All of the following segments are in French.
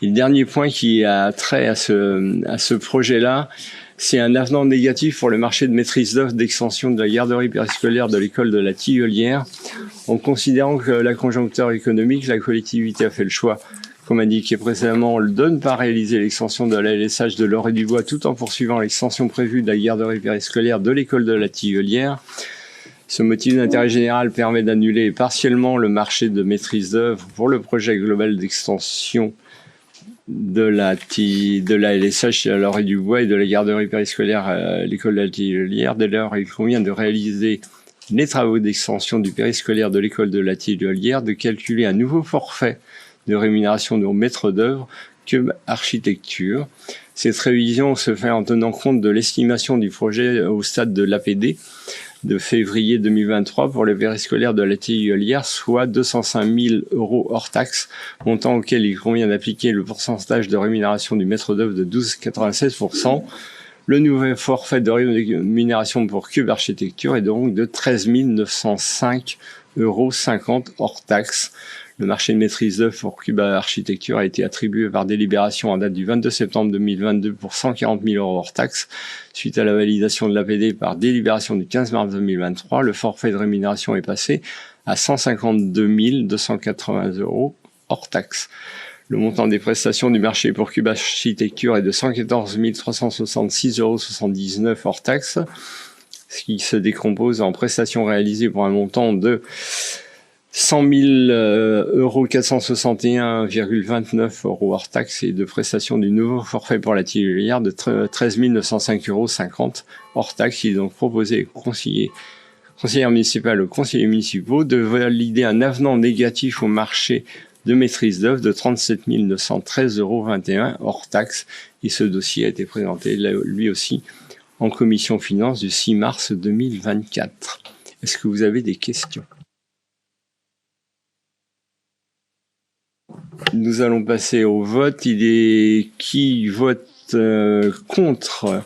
Et le dernier point qui a trait à ce projet-là, c'est un avenant négatif pour le marché de maîtrise d'œuvre d'extension de la garderie périscolaire de l'école de la Tilleulière. En considérant que la conjoncture économique, la collectivité a fait le choix, comme indiqué précédemment, de ne pas réaliser l'extension de la LSH de l'Orée-du-Bois tout en poursuivant l'extension prévue de la garderie périscolaire de l'école de la Tilleulière. Ce motif d'intérêt général permet d'annuler partiellement le marché de maîtrise d'œuvre pour le projet global d'extension de la LSH à l'Orée-du-Bois et de la garderie périscolaire à l'école de la Tilleulière. Dès lors, il convient de réaliser les travaux d'extension du périscolaire de l'école de la Tilleulière, de calculer un nouveau forfait de rémunération de maître d'œuvre Cube Architecture. Cette révision se fait en tenant compte de l'estimation du projet au stade de l'APD de février 2023 pour le périscolaire de la Tilleulière, soit 205 000 € hors taxe, montant auquel il convient d'appliquer le pourcentage de rémunération du maître d'œuvre de 12,96%. Le nouveau forfait de rémunération pour Cube Architecture est donc de 13 905,50 € hors taxe. Le marché de maîtrise d'œuvre pour Cube Architecture a été attribué par délibération en date du 22 septembre 2022 pour 140 000 € hors taxe. Suite à la validation de l'APD par délibération du 15 mars 2023, le forfait de rémunération est passé à 152 280 € hors taxe. Le montant des prestations du marché pour Cube Architecture est de 114 366,79 € hors taxe, ce qui se décompose en prestations réalisées pour un montant de 100 461,29 € hors taxe et de prestations du nouveau forfait pour la Tilleulière de 13 905,50 € hors taxe. Il est donc proposé aux conseillères municipales, aux conseillers municipaux de valider un avenant négatif au marché de maîtrise d'œuvre de 37 913,21 € hors taxe. Et ce dossier a été présenté lui aussi en commission finances du 6 mars 2024. Est-ce que vous avez des questions ? Nous allons passer au vote. Qui vote contre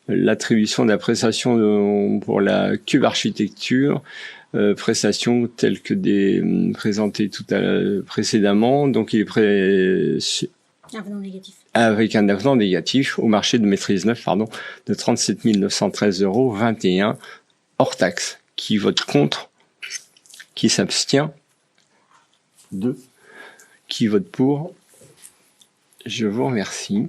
l'attribution de la prestation pour la Cube Architecture, prestation telle que présentée précédemment. Donc il est avenant négatif. Avec un avenant négatif au marché de maîtrise d'œuvre, de 37 913,21 € hors taxe. Qui vote contre? Qui s'abstient? 2. Qui vote pour? Je vous remercie.